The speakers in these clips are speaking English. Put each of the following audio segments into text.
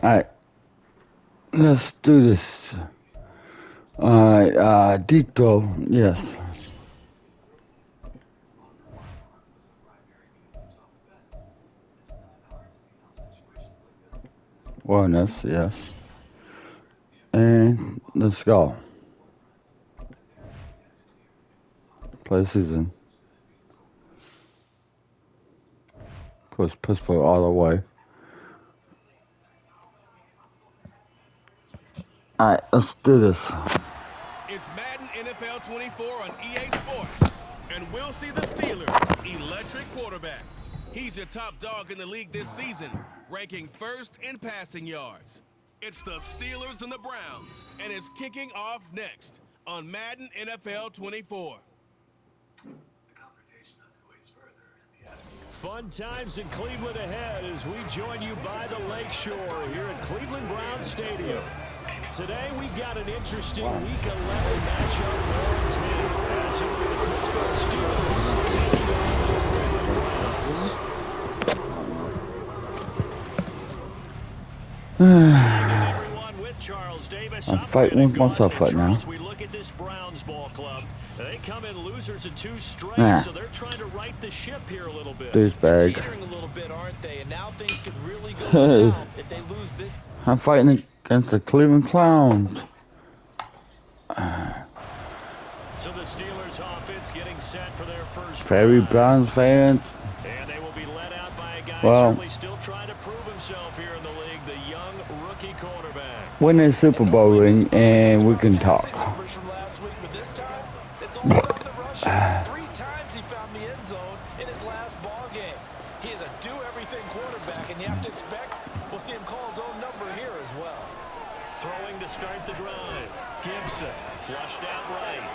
Alright, let's do this. Alright, deep throw, yes. Awareness, yes. And let's go. Play season. Push Pittsburgh all the way. Alright, let's do this. It's Madden NFL 24 on EA Sports, and we'll see the Steelers' electric quarterback. He's your top dog in the league this season, ranking first in passing yards. It's the Steelers and the Browns, and it's kicking off next on Madden NFL 24. Fun times in Cleveland ahead as we join you by the Lakeshore here at Cleveland Browns Stadium. Today we've got an interesting Week 11 matchup for today as it'll be the Pittsburgh Steelers taking on the Cleveland Browns. Everyone with Charles Davis. I'm fighting with myself right now. We look at this Browns ball club. They come in losers of 2 straight, so they're trying to right the ship here a little bit. Douchebag. Teetering a little bit, aren't they? And now things could really go south if they lose this. I'm fighting against the Cleveland Clowns. So the Steelers offense getting set for their first Very Browns fans. And they will be led out by a guy Well, certainly still trying to prove himself here in the league, the young rookie quarterback. win a Super Bowl ring and we can talk. Numbers from last week, but this time it's all about the rushing. 3 times he found the end zone in his last ball game. He is a do-everything quarterback, and you have to expect we'll see him call his own number here as well. Throwing to start the drive. Gibson flushed out right.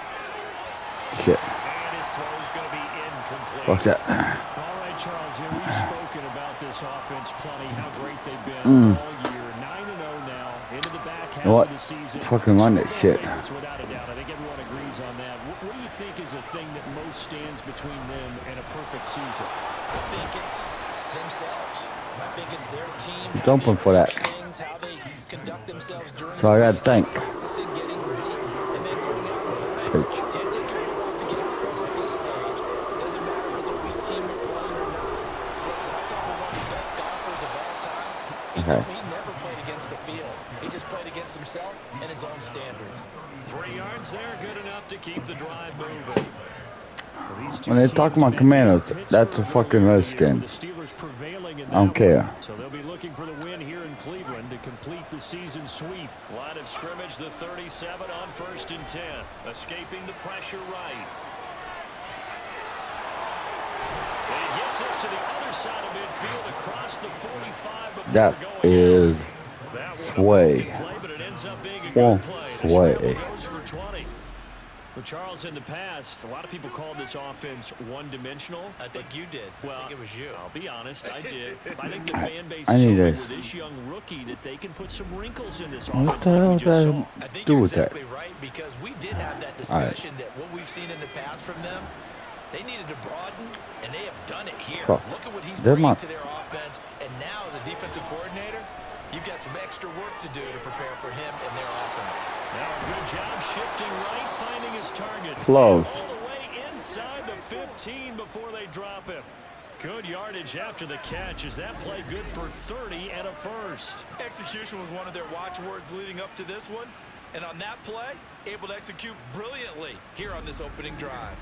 Shit. And his throw is going to be incomplete. Watch that. All right, Charles, we've spoken about this offense plenty, how great they've been all year. 9-0 now, into the back half What? of the season. Fucking run that shit. Favorites, without a doubt. I think everyone agrees on that. What do you think is the thing that most stands between them and a perfect season? I think it's themselves. I think it's their team. Jumping for that. Things, how they conduct themselves during So I gotta the think. practicing, getting ready, and then going out and playing. Preach. Can't take your foot off the gas pedal at this stage. Doesn't matter if it's a weak team you're playing or not. I talk with one of the best golfers of all time. He told me he never played against the field. He just played against himself and his own standard. 3 yards there, good enough to keep the drive moving. When they talk about Commandos, that's a fucking Redskin. I don't care. So they'll be looking for the win here in Cleveland to complete the season sweep. Line of scrimmage, the 37 on 1st and 10. Escaping the pressure right. And he gets us to the other side of midfield across the 45 before That going is out. sway. Play, but it ends up being a Well, good play. The sway. scramble goes for 20. But Charles, in the past, a lot of people called this offense one-dimensional. I think you did. Well, I think it was you. I'll be honest, I did. I think the fan base I is need hoping this. with this young rookie that they can put some wrinkles in this What offense the like hell we just saw. I think do you're with that? exactly right, because we did have that discussion that what we've seen in the past from them, they needed to broaden, and they have done it here. Fuck. Look at what he's They're bringing my- to their offense, and now as a defensive coordinator, you've got some extra work to do to prepare for him and their offense. Now a good job shifting right, finding his target. Close. All the way inside the 15 before they drop him. Good yardage after the catch. Is that play good for 30 and a first? Execution was one of their watchwords leading up to this one, and on that play, able to execute brilliantly here on this opening drive.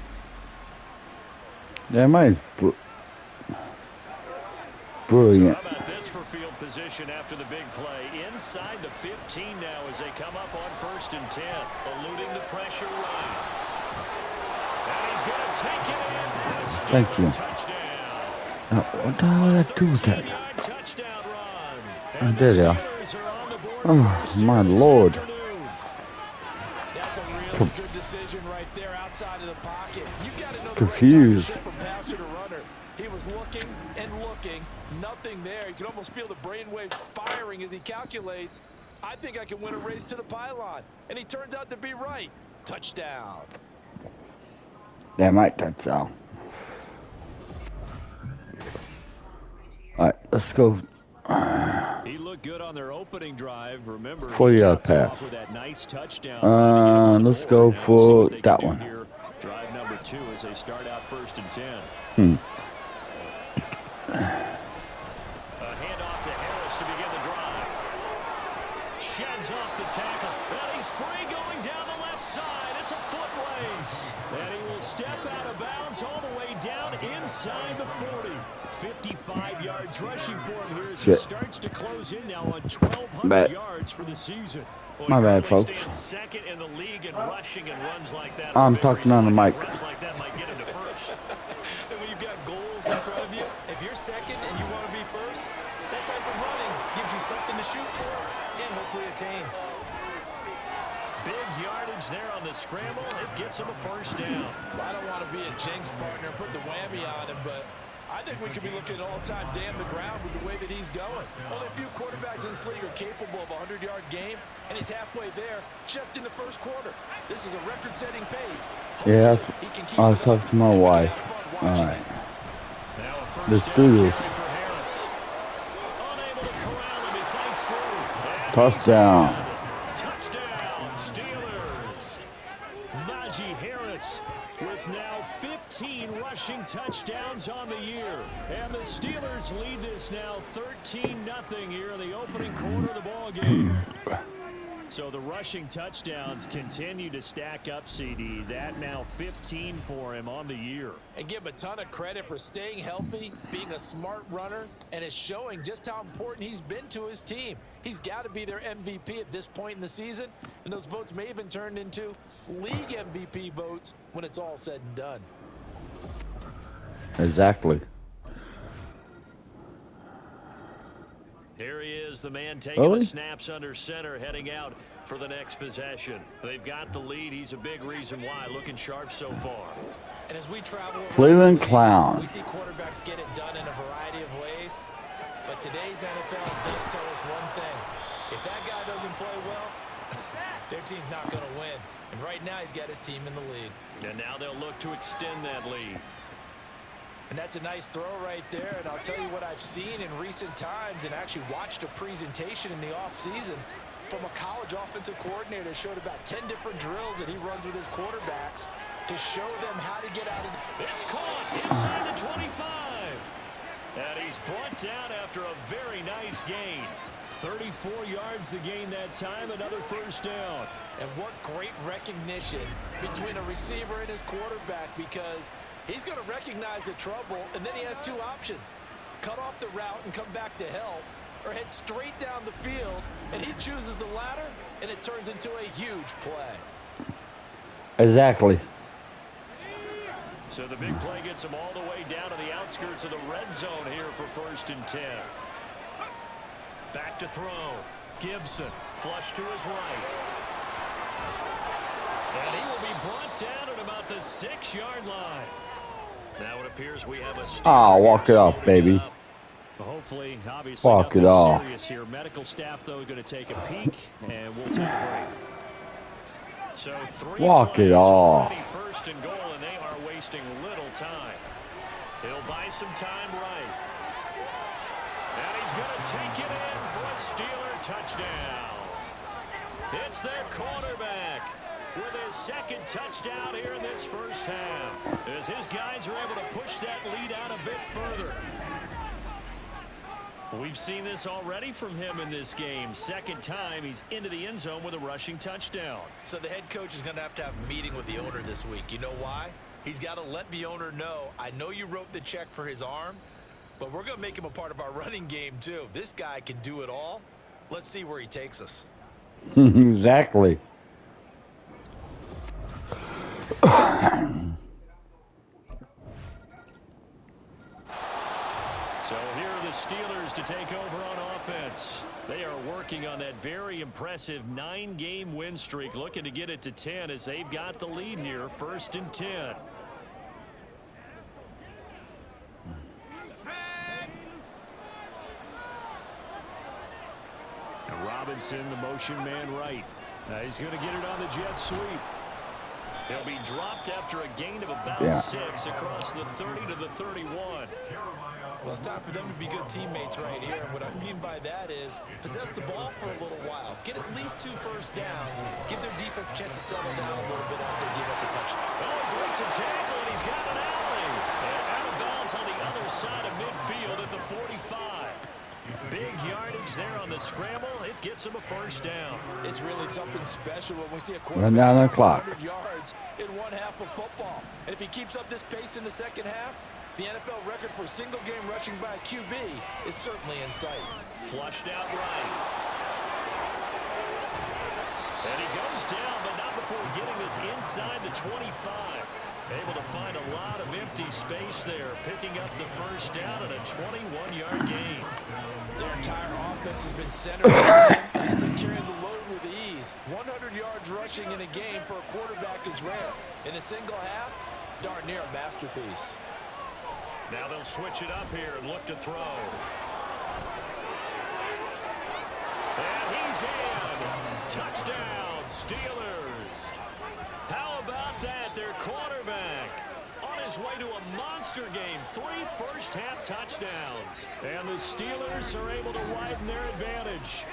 That might be brilliant. So how about this for field position after the big play? Inside the 15 now as they come up on 1st and 10. Eluding the pressure right. And he's going to take it in for a Steeler Thank you. touchdown. What the hell did I do with that? 13-yard touchdown run. Oh, And there the they are. Steelers are on the board Oh, first my here this Lord. afternoon. That's a really good decision right there outside of the pocket. You've got to know the Confused. right time to shift from passer to runner. He was looking and looking, nothing there. You can almost feel the brainwaves firing as he calculates, I think I can win a race to the pylon. And he turns out to be right. Touchdown. That might touch out. Alright, let's go He looked good on their opening drive. Remember, 40-yard pass. with that nice touchdown. Let's go for that one. Here. Drive number 2 as they start out 1st and 10. A handoff to Harris to begin the drive. Sheds off the tackle. And he's free going down the left side. It's a foot race. And he will step out of bounds all the way down inside the 40. 55 yards rushing for him here as he starts to close in now on 1,200 yards for the season. Well, my bad, folks. Second in the league in rushing and runs like that. I'm talking on the mic. Runs like that might get him to first. And when you've got goals in front of you, if you're second and you want to be first, that type of running gives you something to shoot for and hopefully attain. Big yardage there on the scramble. It gets him a first down. Well, I don't want to be a jinx partner and put the whammy on him, but I think we could be looking at all-time damn the ground with the way that he's going. Only a few quarterbacks in this league are capable of a 100-yard game, and he's halfway there just in the first quarter. This is a record-setting pace. Yeah, I was talking to my wife. All right. Let's do this. Touchdown. Touchdown, Steelers. Najee Harris with now 15 rushing touchdowns on the year. And the Steelers lead this now 13-0 here in the opening quarter of the ball game. So the rushing touchdowns continue to stack up, CD. That now 15 for him on the year. And give him a ton of credit for staying healthy, being a smart runner, and it's showing just how important he's been to his team. He's got to be their MVP at this point in the season, and those votes may even turn into league MVP votes when it's all said and done. Exactly. Here he is, the man taking the snaps under center, heading out for the next possession. They've got the lead. He's a big reason why. Looking sharp so far. And as we travel, Cleveland Clown. We see quarterbacks get it done in a variety of ways. But today's NFL does tell us one thing. If that guy doesn't play well, their team's not going to win. And right now, he's got his team in the lead. And now they'll look to extend that lead. And that's a nice throw right there. And I'll tell you what I've seen in recent times and actually watched a presentation in the offseason from a college offensive coordinator. Showed about 10 different drills that he runs with his quarterbacks to show them how to get out of the... It's caught inside the 25. And he's brought down after a very nice gain. 34 yards to gain that time, another first down. And what great recognition between a receiver and his quarterback, because he's going to recognize the trouble, and then he has two options. Cut off the route and come back to help, or head straight down the field, and he chooses the latter, and it turns into a huge play. Exactly. So the big play gets him all the way down to the outskirts of the red zone here for 1st and 10. Back to throw. Gibson, flush to his right. And he will be brought down at about the 6-yard line. Now it appears we have a walk it off, baby. Hopefully, obviously, walk it nothing off. serious here. Medical staff, though, going to take a peek, and we'll take a break. So walk it off. 1st and goal, and they are wasting little time. He'll buy some time right. And he's going to take it in for a Steeler touchdown. It's their quarterback with his second touchdown here in this first half, as his guys are able to push that lead out a bit further. We've seen this already from him in this game. Second time he's into the end zone with a rushing touchdown. So the head coach is going to have a meeting with the owner this week. You know why? He's got to let the owner know, I know you wrote the check for his arm, but we're going to make him a part of our running game too. This guy can do it all. Let's see where he takes us. Exactly. So here are the Steelers to take over on offense. They are working on that very impressive 9-game win streak, looking to get it to 10 as they've got the lead here, 1st and 10. And Robinson, the motion man right. He's going to get it on the jet sweep. He'll be dropped after a gain of about 6 across the 30 to the 31. Well, it's time for them to be good teammates right here. And what I mean by that is possess the ball for a little while. Get at least 2 first downs. Give their defense a chance to settle down a little bit after they give up a touchdown. Oh, breaks a tackle, and he's got an alley. And out of bounds on the other side of midfield at the 45. Big yardage there on the scramble. It gets him a first down. It's really something special when we see a Run down the clock. 100 yards in one half of football. And if he keeps up this pace in the second half, the NFL record for single-game rushing by a QB is certainly in sight. Flushed out right. And he goes down, but not before getting this inside the 25. Able to find a lot of empty space there, picking up the first down and a 21-yard gain. Their entire offense has been centered on him. He's been carrying the load with ease. 100 yards rushing in a game for a quarterback is rare. In a single half, darn near a masterpiece. Now they'll switch it up here and look to throw. And he's in. Touchdown, Steelers. How about that? Their quarterback on his way to a monster game. 3 first-half touchdowns. And the Steelers are able to widen their advantage.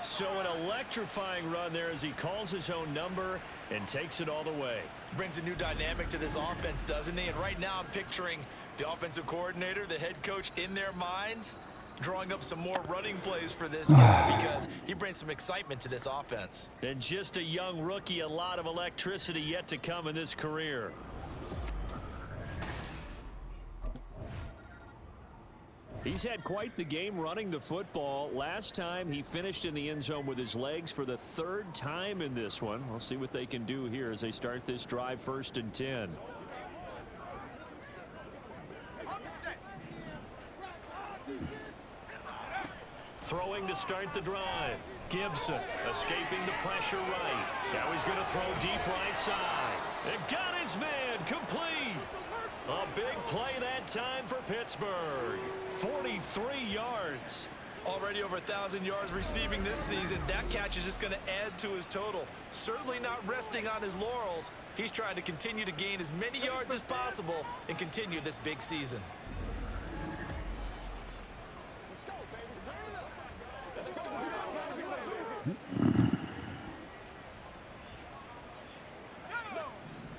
So an electrifying run there as he calls his own number and takes it all the way. Brings a new dynamic to this offense, doesn't he? And right now I'm picturing the offensive coordinator, the head coach in their minds, drawing up some more running plays for this guy because he brings some excitement to this offense. And just a young rookie, a lot of electricity yet to come in this career. He's had quite the game running the football. Last time he finished in the end zone with his legs for the 3rd time in this one. We'll see what they can do here as they start this drive 1st and 10. Throwing to start the drive. Gibson escaping the pressure right. Now he's going to throw deep right side. And got his man complete. A big play that time for Pittsburgh. 43 yards. Already over 1,000 yards receiving this season. That catch is just going to add to his total. Certainly not resting on his laurels. He's trying to continue to gain as many yards as possible and continue this big season.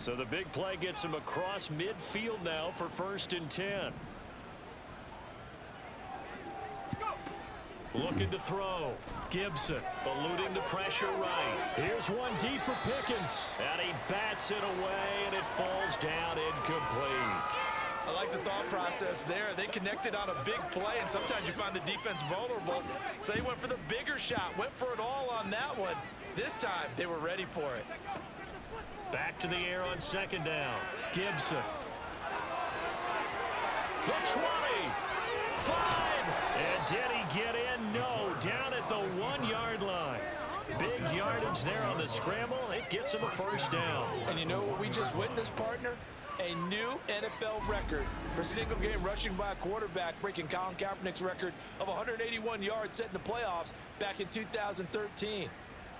So the big play gets him across midfield now for 1st and 10. Looking to throw. Gibson eluding the pressure right. Here's one deep for Pickens. And he bats it away, and it falls down incomplete. I like the thought process there. They connected on a big play, and sometimes you find the defense vulnerable. So they went for the bigger shot, went for it all on that one. This time, they were ready for it. Back to the air on 2nd down. Gibson. The 20. 5. And did he get in? No. Down at the 1-yard line. Big yardage there on the scramble. It gets him a first down. And you know what we just witnessed, partner? A new NFL record for single-game rushing by a quarterback, breaking Colin Kaepernick's record of 181 yards set in the playoffs back in 2013.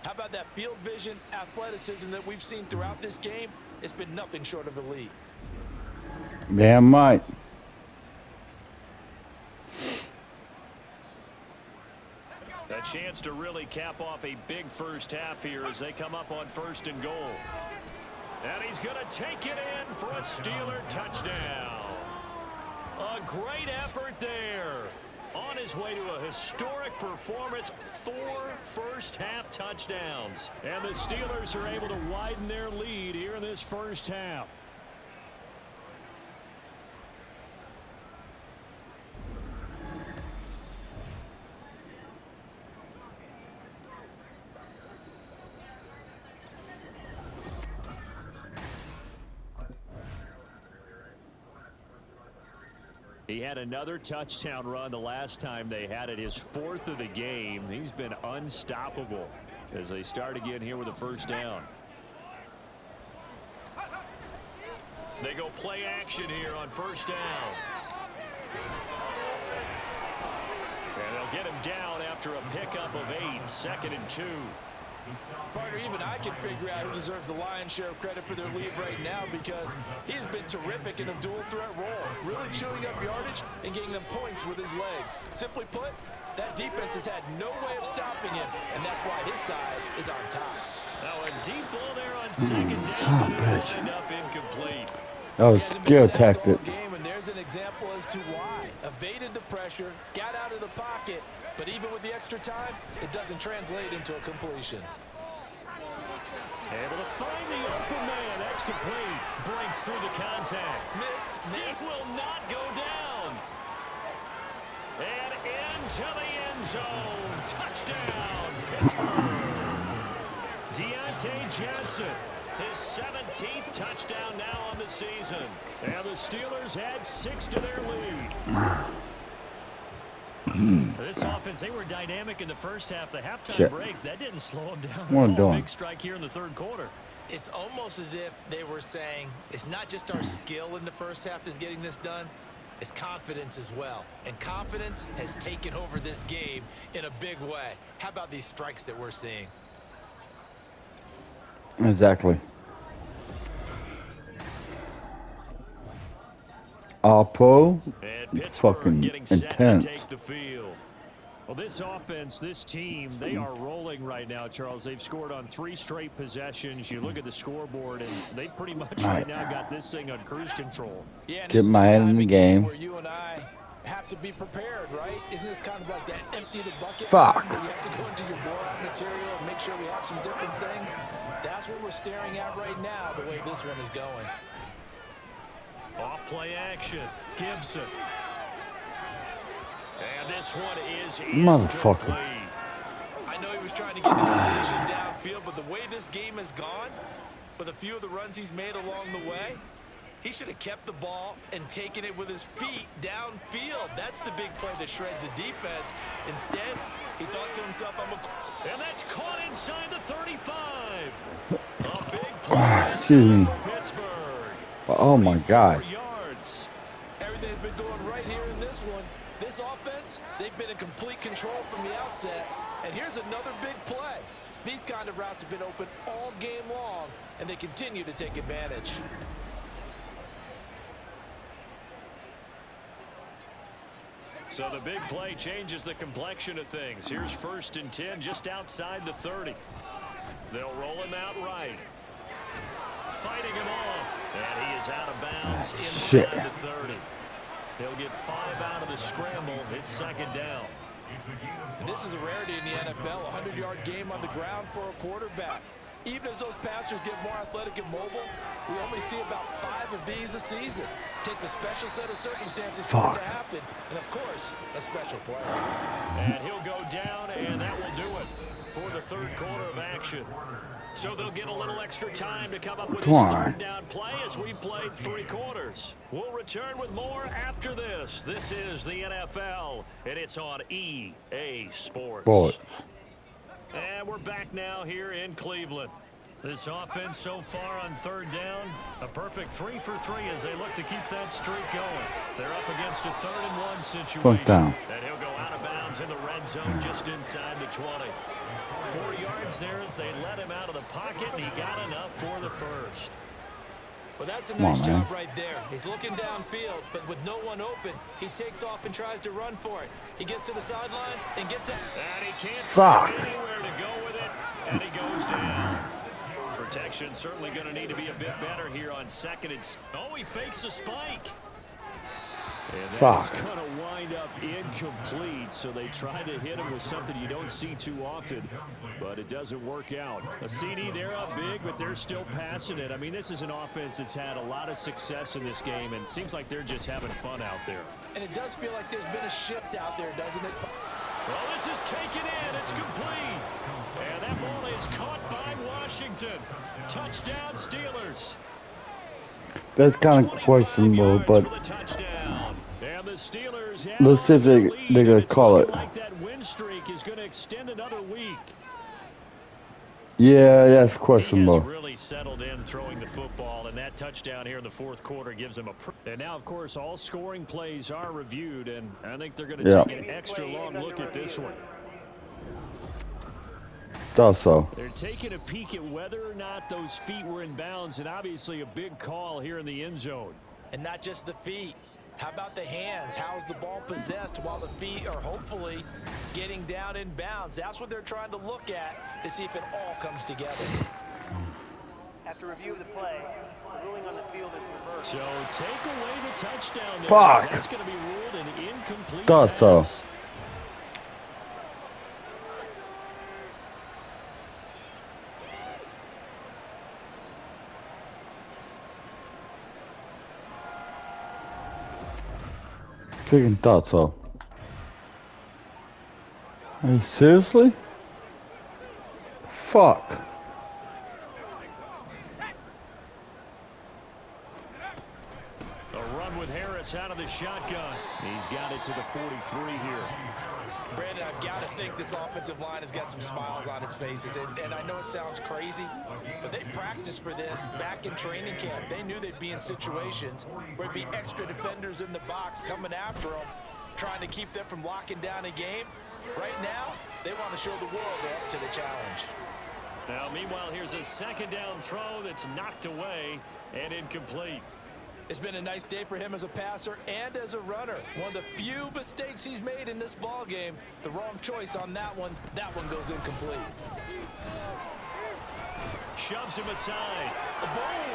How about that field vision, athleticism that we've seen throughout this game? It's been nothing short of elite. Damn right. A chance to really cap off a big first half here as they come up on 1st and goal. And he's going to take it in for a Steeler touchdown. A great effort there. On his way to a historic performance, 4 first-half touchdowns. And the Steelers are able to widen their lead here in this first half. He had another touchdown run the last time they had it, his 4th of the game. He's been unstoppable as they start again here with a first down. They go play action here on 1st down. And they'll get him down after a pickup of 8, 2nd and 2. Partner, even I can figure out who deserves the lion's share of credit for their lead right now because he's been terrific in a dual threat role, really chewing up yardage and getting them points with his legs. Simply put, that defense has had no way of stopping him, and that's why his side is on top. Now a deep ball there on second down, but it'll wind up incomplete. That was skill tactic. Game, and there's an example as to why. Evaded the pressure, got out of the pocket, but even with the extra time, it doesn't translate into a completion. Able to find the open man. That's complete. Breaks through the contact. Missed. It will not go down. And into the end zone. Touchdown, Pittsburgh. Deontay Johnson, his 17th touchdown now on the season. And the Steelers add 6 to their lead. This offense, they were dynamic in the first half. The halftime break, that didn't slow them down. What are Big strike here in the third quarter. It's almost as if they were saying, it's not just our skill in the first half that's getting this done, it's confidence as well. And confidence has taken over this game in a big way. How about these strikes that we're seeing? Exactly. All-pro, fucking getting set intense. to take the field. Well, this offense, this team, they are rolling right now, Charles. They've scored on 3 straight possessions. You look at the scoreboard, and they pretty much right now got this thing on cruise control. Yeah, Get my head in the game. Where you and I have to be prepared, right? Isn't this kind of like that empty the bucket Fuck. time where you have to go into your blowout material and make sure we have some different things? That's what we're staring at right now, the way this one is going. Off play action. Gibson. And this one is Motherfucker. incomplete. I know he was trying to get the completion downfield, but the way this game has gone, with a few of the runs he's made along the way, he should have kept the ball and taken it with his feet downfield. That's the big play that shreds a defense. Instead, he thought to himself, And that's caught inside the 35. A big play Excuse me. for Pittsburgh. Oh my God. 44 yards. everything's been going right here in this one. This offense, they've been in complete control from the outset. And here's another big play. These kind of routes have been open all game long, and they continue to take advantage. So the big play changes the complexion of things. Here's 1st and 10 just outside the 30. They'll roll him out right. Fighting him off. And he is out of bounds inside the 30. He'll get 5 out of the scramble. It's 2nd down. And this is a rarity in the NFL, a 100-yard game on the ground for a quarterback. Even as those passers get more athletic and mobile, we only see about 5 of these a season. Takes a special set of circumstances for it to happen, and of course, a special player. And he'll go down, and that will do it for the 3rd quarter of action. So they'll get a little extra time to come up with his 3rd down play as we played 3 quarters. We'll return with more after this. This is the NFL, and it's on EA Sports. And we're back now here in Cleveland. This offense so far on 3rd down, a perfect 3 for 3 as they look to keep that streak going. They're up against a 3rd and 1 situation. And he'll go out of bounds in the red zone just inside the 20. 4 yards there as they let him out of the pocket, and he got enough for the 1st. Well, that's a nice job right there. He's looking downfield, but with no one open, he takes off and tries to run for it. He gets to the sidelines and gets out. And he can't find anywhere to go with it, and he goes down. Protection certainly going to need to be a bit better here on 2nd and... Oh, he fakes a spike. And that's going to wind up incomplete, so they try to hit him with something you don't see too often, but it doesn't work out. A CD, they're up big, but they're still passing it. I mean, this is an offense that's had a lot of success in this game, and it seems like they're just having fun out there. And it does feel like there's been a shift out there, doesn't it? Well, this is taken in. It's complete. And that ball is caught by Washington. Touchdown, Steelers. That's kind of questionable, but let's see if they're going to call it. Like that win streak is going to extend another week. Yeah, that's questionable. He has really settled in throwing the football, and that touchdown here in the 4th quarter gives him a... And now, of course, all scoring plays are reviewed, and I think they're going to take an extra long look at this one. Thought so. They're taking a peek at whether or not those feet were in bounds, and obviously a big call here in the end zone. And not just the feet. How about the hands? How's the ball possessed while the feet are hopefully getting down in bounds? That's what they're trying to look at to see if it all comes together. After review of the play, the ruling on the field is reversed. So take away the touchdown there. Fuck. That's going to be ruled an incomplete Thought so. pass. Freaking thought so. Are you seriously? Fuck. A run with Harris out of the shotgun. He's got it to the 43 here. Brandon, I've got to think this offensive line has got some smiles on its faces. And I know it sounds crazy, but they practiced for this back in training camp. They knew they'd be in situations where there'd be extra defenders in the box coming after them, trying to keep them from locking down a game. Right now, they want to show the world they're up to the challenge. Now, meanwhile, here's a second down throw that's knocked away and incomplete. It's been a nice day for him as a passer and as a runner. One of the few mistakes he's made in this ball game. The wrong choice on that one. That one goes incomplete. Shoves him aside.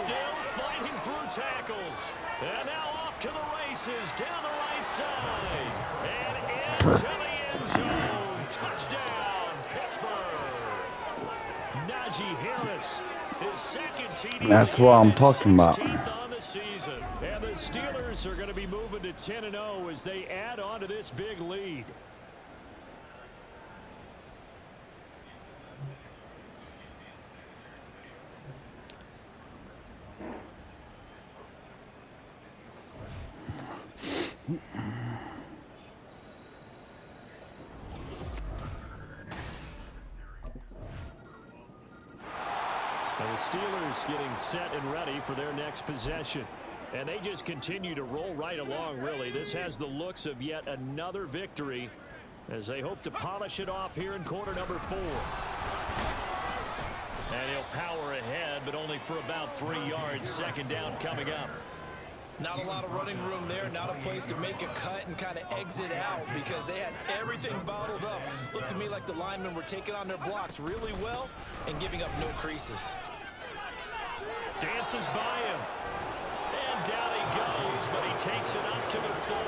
Still fighting through tackles. And now off to the races down the right side. And into the end zone. Touchdown, Pittsburgh. Najee Harris, his second TD. That's what I'm talking about. On the season. And the Steelers are going to be moving to 10-0 as they add on to this big lead. And the Steelers getting set and ready for their next possession. And they just continue to roll right along, really. This has the looks of yet another victory as they hope to polish it off here in quarter number 4. And he'll power ahead, but only for about 3 yards. Second down coming up. Not a lot of running room there, not a place to make a cut and kind of exit out because they had everything bottled up. Looked to me like the linemen were taking on their blocks really well and giving up no creases. Dances by him. And down he goes, but he takes it up to the 40.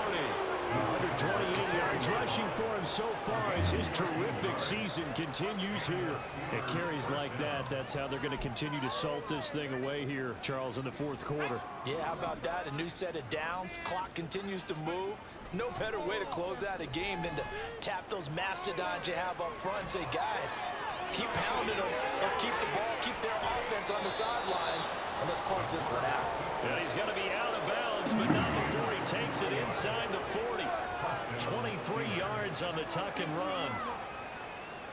128 yards rushing for him so far as his terrific season continues here. It carries like that. That's how they're going to continue to salt this thing away here, Charles, in the fourth quarter. Yeah, how about that? A new set of downs. Clock continues to move. No better way to close out a game than to tap those mastodons you have up front and say, guys, keep pounding them. Let's keep the ball, keep their offense on the sidelines, and let's close this one out. And he's going to be out of bounds, but not before he takes it inside the 40. 23 yards on the tuck and run.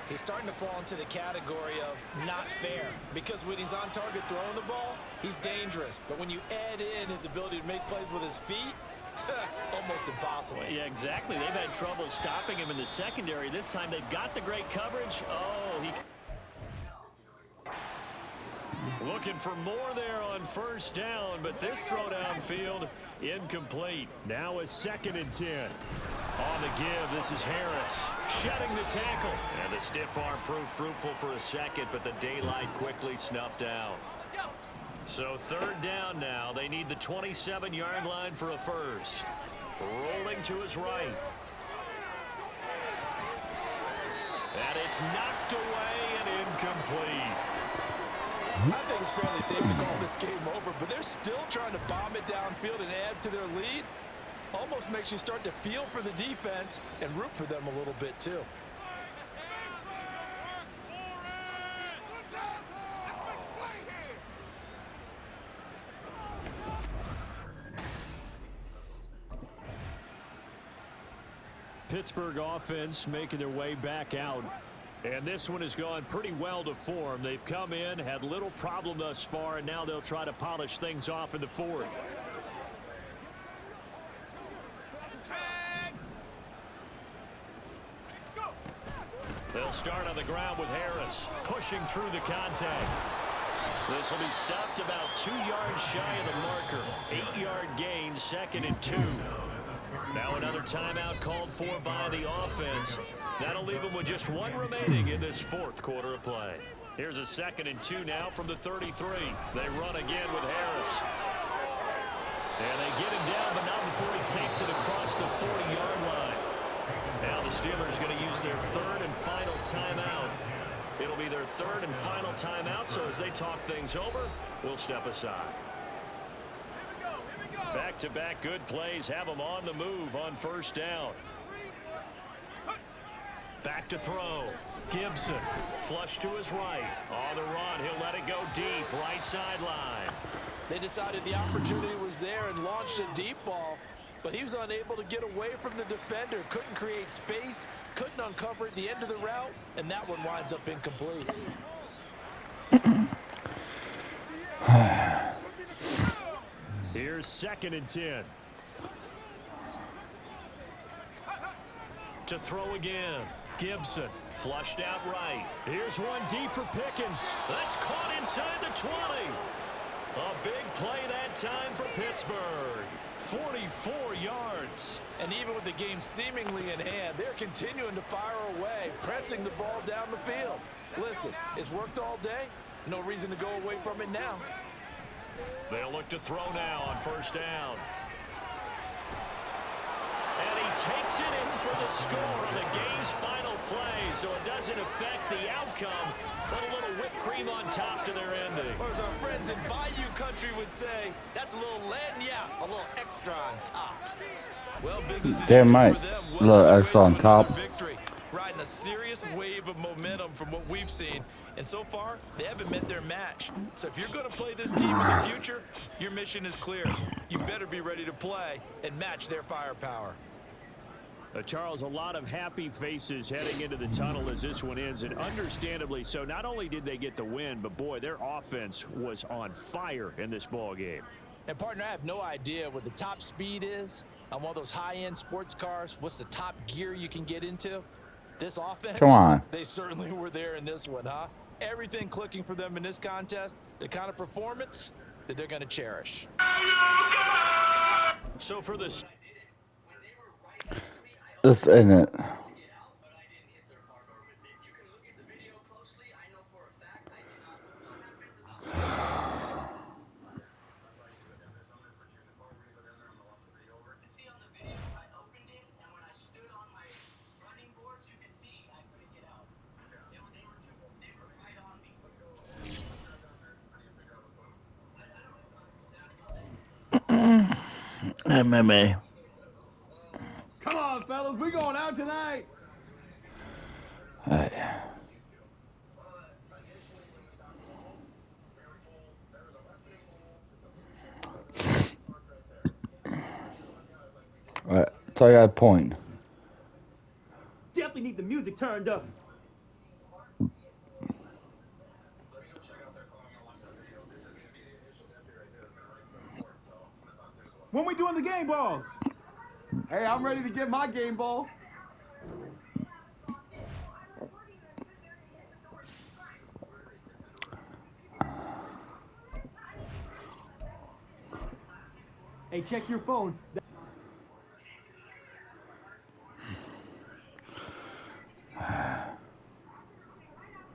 He's starting to fall into the category of not fair because when he's on target throwing the ball, he's dangerous. But when you add in his ability to make plays with his feet, almost impossible. Well, yeah, exactly. They've had trouble stopping him in the secondary. This time they've got the great coverage. Oh, he... Looking for more there on first down, but this throw downfield incomplete. Now a 2nd and 10. On the give, this is Harris shedding the tackle. And the stiff arm proved fruitful for a second, but the daylight quickly snuffed out. So 3rd down now. They need the 27-yard line for a first. Rolling to his right. And it's knocked away and incomplete. I think it's fairly safe to call this game over, but they're still trying to bomb it downfield and add to their lead. Almost makes you start to feel for the defense and root for them a little bit, too. Pittsburgh offense making their way back out. And this one has gone pretty well to form. They've come in, had little problem thus far, and now they'll try to polish things off in the 4th. The They'll start on the ground with Harris pushing through the contact. This will be stopped about 2 yards shy of the marker. 8-yard gain, 2nd and 2. Now another timeout called for by the offense. That'll leave them with just 1 remaining in this 4th quarter of play. Here's a 2nd and 2 now from the 33. They run again with Harris. And they get him down, but not before he takes it across the 40-yard line. Now the Steelers going to use their 3rd and final timeout. It'll be their 3rd and final timeout, so as they talk things over, we'll step aside. Back-to-back good plays have them on the move on 1st down. Back to throw. Gibson, flush to his right. On the run, he'll let it go deep, right sideline. They decided the opportunity was there and launched a deep ball, but he was unable to get away from the defender. Couldn't create space, couldn't uncover at the end of the route, and that one winds up incomplete. Here's 2nd and 10. To throw again. Gibson flushed out right. Here's one deep for Pickens. That's caught inside the 20. A big play that time for Pittsburgh. 44 yards. And even with the game seemingly in hand, they're continuing to fire away, pressing the ball down the field. Listen, it's worked all day. No reason to go away from it now. They'll look to throw now on 1st down. And he takes it in for the score on the game's final play, so it doesn't affect the outcome, but a little whipped cream on top to their ending. Or as our friends in Bayou Country would say, that's a little lagniappe, a little extra on top. Well, business is Damn right. for them. Little extra on top. Victory, riding a serious wave of momentum from what we've seen. And so far, they haven't met their match. So if you're going to play this team in the future, your mission is clear. You better be ready to play and match their firepower. Charles, a lot of happy faces heading into the tunnel as this one ends, and understandably so. Not only did they get the win, but boy, their offense was on fire in this ball game. And partner, I have no idea what the top speed is on one of those high-end sports cars. What's the top gear you can get into? This offense, come on. They certainly were there in this one, huh? Everything clicking for them in this contest, the kind of performance that they're going to cherish. So for this, This ain't it. MMA. Come on, fellas, we going out tonight. Alright. Alright, so I got a point. Definitely need the music turned up. When we doing the game balls? Hey, I'm ready to get my game ball. Hey, check your phone.